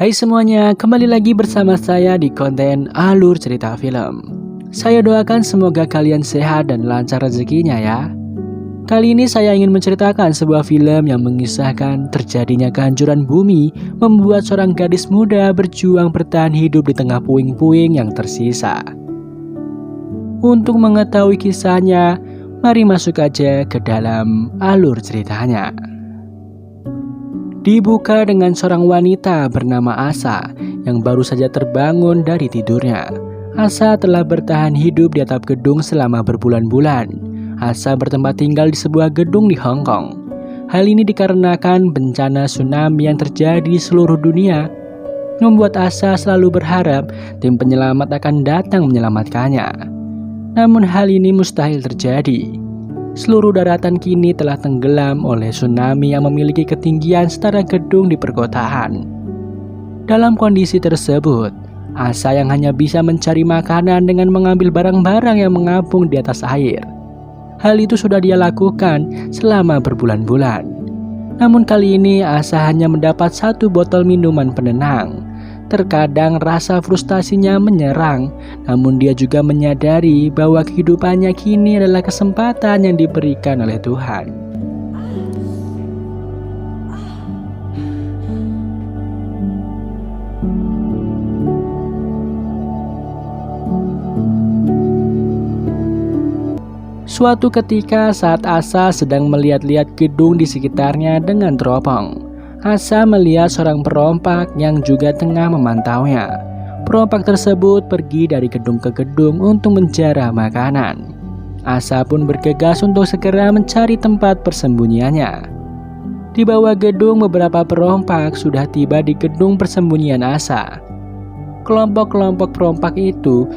Hai semuanya, kembali lagi bersama saya di konten Alur Cerita Film. Saya doakan semoga kalian sehat dan lancar rezekinya ya. Kali ini saya ingin menceritakan sebuah film yang mengisahkan terjadinya kehancuran bumi membuat seorang gadis muda berjuang bertahan hidup di tengah puing-puing yang tersisa. Untuk mengetahui kisahnya, mari masuk aja ke dalam alur ceritanya. Dibuka dengan seorang wanita bernama Asa yang baru saja terbangun dari tidurnya. Asa telah bertahan hidup di atap gedung selama berbulan-bulan. Asa bertempat tinggal di sebuah gedung di Hong Kong. Hal ini dikarenakan bencana tsunami yang terjadi di seluruh dunia, membuat Asa selalu berharap tim penyelamat akan datang menyelamatkannya. Namun hal ini mustahil terjadi. Seluruh daratan kini telah tenggelam oleh tsunami yang memiliki ketinggian setara gedung di perkotaan. Dalam kondisi tersebut, Asa yang hanya bisa mencari makanan dengan mengambil barang-barang yang mengapung di atas air. Hal itu sudah dia lakukan selama berbulan-bulan. Namun kali ini Asa hanya mendapat satu botol minuman penenang. Terkadang rasa frustasinya menyerang, namun dia juga menyadari bahwa kehidupannya kini adalah kesempatan yang diberikan oleh Tuhan. Suatu ketika saat Asa sedang melihat-lihat gedung di sekitarnya dengan teropong, Asa melihat seorang perompak yang juga tengah memantaunya. Perompak tersebut pergi dari gedung ke gedung untuk menjarah makanan. Asa pun bergegas untuk segera mencari tempat persembunyiannya. Di bawah gedung, beberapa perompak sudah tiba di gedung persembunyian Asa. Kelompok-kelompok perompak itu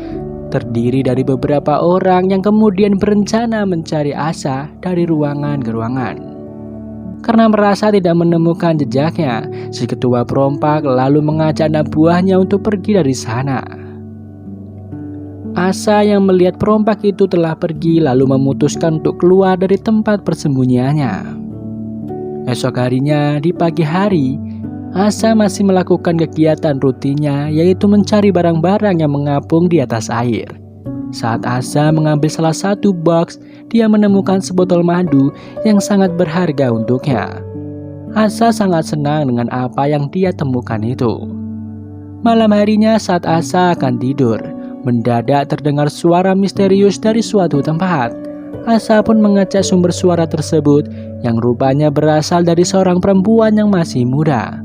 terdiri dari beberapa orang yang kemudian berencana mencari Asa dari ruangan ke ruangan. Karena merasa tidak menemukan jejaknya, si ketua perompak lalu mengajak anak buahnya untuk pergi dari sana. Asa yang melihat perompak itu telah pergi lalu memutuskan untuk keluar dari tempat persembunyiannya. Esok harinya di pagi hari, Asa masih melakukan kegiatan rutinnya, yaitu mencari barang-barang yang mengapung di atas air. Saat Asa mengambil salah satu box, dia menemukan sebotol madu yang sangat berharga untuknya. Asa sangat senang dengan apa yang dia temukan itu. Malam harinya saat Asa akan tidur, mendadak terdengar suara misterius dari suatu tempat. Asa pun mengecek sumber suara tersebut yang rupanya berasal dari seorang perempuan yang masih muda.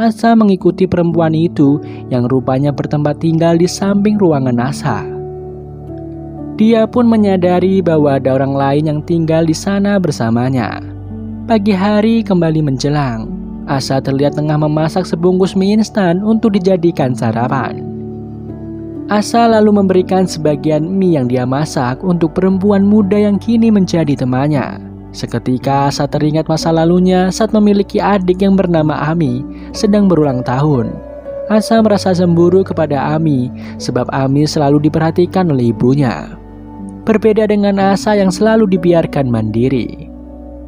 Asa mengikuti perempuan itu yang rupanya bertempat tinggal di samping ruangan Asa. Dia pun menyadari bahwa ada orang lain yang tinggal di sana bersamanya. Pagi hari kembali menjelang. Asa terlihat tengah memasak sebungkus mie instan untuk dijadikan sarapan. Asa lalu memberikan sebagian mie yang dia masak untuk perempuan muda yang kini menjadi temannya. Seketika Asa teringat masa lalunya saat memiliki adik yang bernama Ami sedang berulang tahun. Asa merasa cemburu kepada Ami sebab Ami selalu diperhatikan oleh ibunya. Berbeda dengan Asa yang selalu dibiarkan mandiri.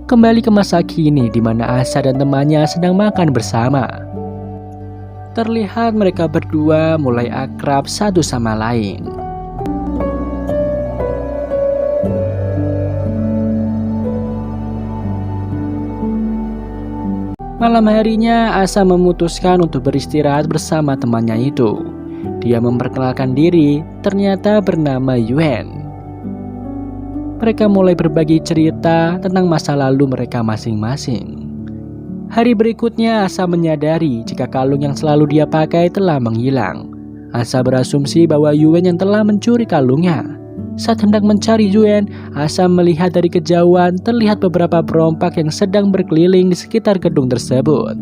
Kembali ke masa kini di mana Asa dan temannya sedang makan bersama. Terlihat mereka berdua mulai akrab satu sama lain. Malam harinya Asa memutuskan untuk beristirahat bersama temannya itu. Dia memperkenalkan diri, ternyata bernama Yuen. Mereka mulai berbagi cerita tentang masa lalu mereka masing-masing. Hari berikutnya Asa menyadari jika kalung yang selalu dia pakai telah menghilang. Asa berasumsi bahwa Yuen yang telah mencuri kalungnya. Saat hendak mencari Yuen, Asa melihat dari kejauhan terlihat beberapa perompak yang sedang berkeliling di sekitar gedung tersebut.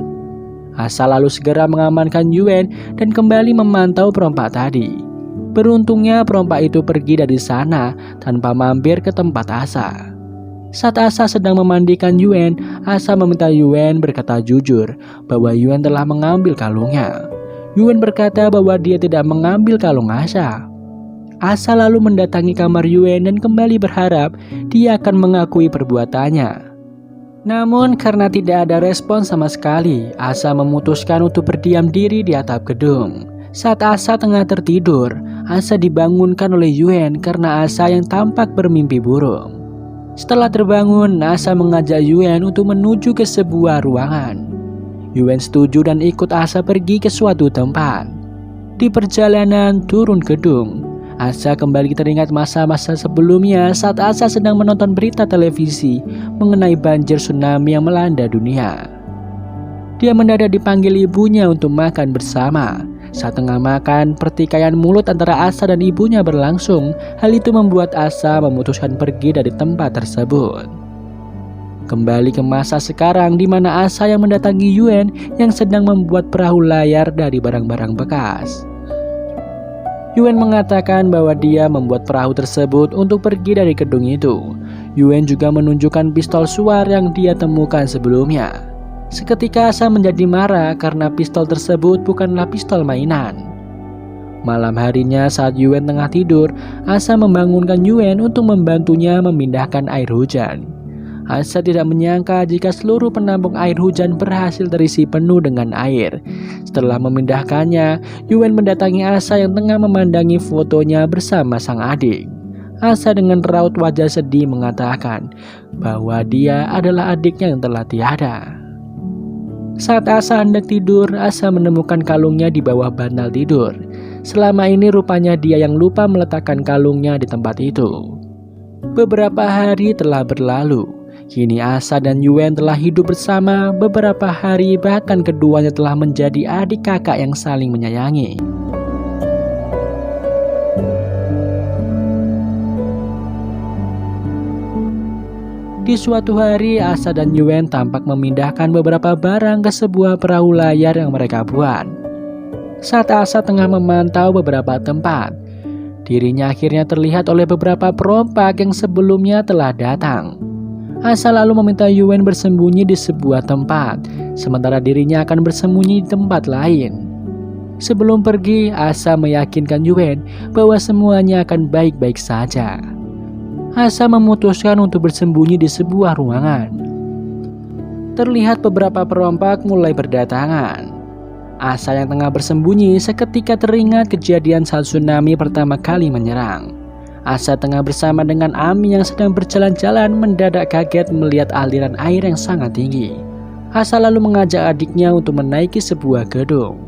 Asa lalu segera mengamankan Yuen dan kembali memantau perompak tadi. Beruntungnya perompak itu pergi dari sana tanpa mampir ke tempat Asa. Saat Asa sedang memandikan Yuen, Asa meminta Yuen berkata jujur bahwa Yuen telah mengambil kalungnya. Yuen berkata bahwa dia tidak mengambil kalung Asa. Asa lalu mendatangi kamar Yuen dan kembali berharap dia akan mengakui perbuatannya. Namun karena tidak ada respon sama sekali, Asa memutuskan untuk berdiam diri di atap gedung. Saat Asa tengah tertidur, Asa dibangunkan oleh Yuen karena Asa yang tampak bermimpi buruk. Setelah terbangun, Asa mengajak Yuen untuk menuju ke sebuah ruangan. Yuen setuju dan ikut Asa pergi ke suatu tempat. Di perjalanan turun gedung, Asa kembali teringat masa-masa sebelumnya saat Asa sedang menonton berita televisi mengenai banjir tsunami yang melanda dunia. Dia mendadak dipanggil ibunya untuk makan bersama. Saat tengah makan, pertikaian mulut antara Asa dan ibunya berlangsung. Hal itu membuat Asa memutuskan pergi dari tempat tersebut. Kembali ke masa sekarang di mana Asa yang mendatangi Yuen yang sedang membuat perahu layar dari barang-barang bekas. Yuen mengatakan bahwa dia membuat perahu tersebut untuk pergi dari gedung itu. Yuen juga menunjukkan pistol suar yang dia temukan sebelumnya. Seketika Asa menjadi marah karena pistol tersebut bukanlah pistol mainan. Malam harinya saat Yuen tengah tidur, Asa membangunkan Yuen untuk membantunya memindahkan air hujan. Asa tidak menyangka jika seluruh penampung air hujan berhasil terisi penuh dengan air. Setelah memindahkannya, Yuen mendatangi Asa yang tengah memandangi fotonya bersama sang adik. Asa dengan raut wajah sedih mengatakan bahwa dia adalah adiknya yang telah tiada. Saat Asa hendak tidur, Asa menemukan kalungnya di bawah bantal tidur. Selama ini rupanya dia yang lupa meletakkan kalungnya di tempat itu. Beberapa hari telah berlalu. Kini Asa dan Yuen telah hidup bersama beberapa hari, bahkan keduanya telah menjadi adik kakak yang saling menyayangi. Di suatu hari, Asa dan Yuen tampak memindahkan beberapa barang ke sebuah perahu layar yang mereka buat. Saat Asa tengah memantau beberapa tempat, dirinya akhirnya terlihat oleh beberapa perompak yang sebelumnya telah datang. Asa lalu meminta Yuen bersembunyi di sebuah tempat, sementara dirinya akan bersembunyi di tempat lain. Sebelum pergi, Asa meyakinkan Yuen bahwa semuanya akan baik-baik saja. Asa memutuskan untuk bersembunyi di sebuah ruangan. Terlihat beberapa perompak mulai berdatangan. Asa yang tengah bersembunyi seketika teringat kejadian saat tsunami pertama kali menyerang. Asa tengah bersama dengan Ami yang sedang berjalan-jalan mendadak kaget melihat aliran air yang sangat tinggi. Asa lalu mengajak adiknya untuk menaiki sebuah gedung.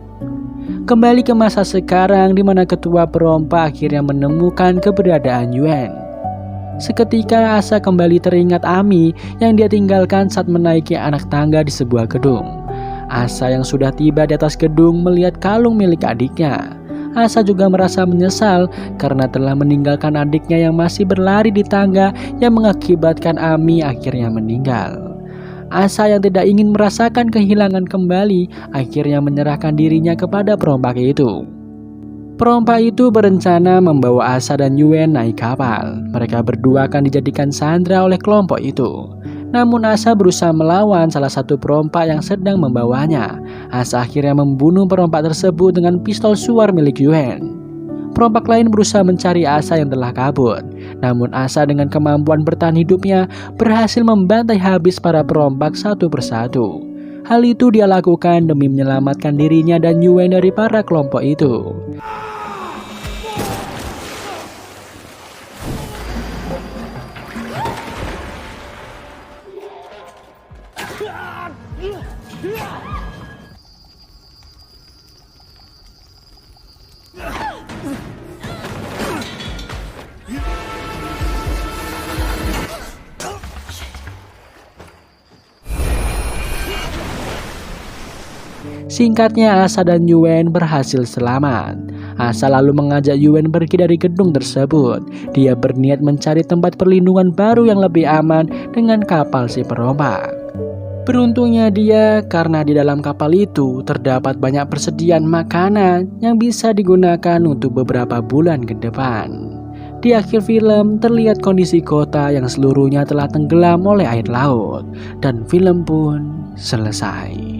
Kembali ke masa sekarang di mana ketua perompak akhirnya menemukan keberadaan Yuen. Seketika Asa kembali teringat Ami yang dia tinggalkan saat menaiki anak tangga di sebuah gedung. Asa yang sudah tiba di atas gedung melihat kalung milik adiknya. Asa juga merasa menyesal karena telah meninggalkan adiknya yang masih berlari di tangga yang mengakibatkan Ami akhirnya meninggal. Asa yang tidak ingin merasakan kehilangan kembali akhirnya menyerahkan dirinya kepada perompak itu. Perompak itu berencana membawa Asa dan Yuen naik kapal. Mereka berdua akan dijadikan sandera oleh kelompok itu. Namun Asa berusaha melawan salah satu perompak yang sedang membawanya. Asa akhirnya membunuh perompak tersebut dengan pistol suar milik Yuen. Perompak lain berusaha mencari Asa yang telah kabur. Namun Asa dengan kemampuan bertahan hidupnya berhasil membantai habis para perompak satu persatu. Hal itu dia lakukan demi menyelamatkan dirinya dan Yuen dari para kelompok itu. Singkatnya, Asa dan Yuen berhasil selamat. Asa lalu mengajak Yuen pergi dari gedung tersebut. Dia berniat mencari tempat perlindungan baru yang lebih aman dengan kapal si perompak. Beruntungnya dia karena di dalam kapal itu terdapat banyak persediaan makanan yang bisa digunakan untuk beberapa bulan ke depan. Di akhir film terlihat kondisi kota yang seluruhnya telah tenggelam oleh air laut dan film pun selesai.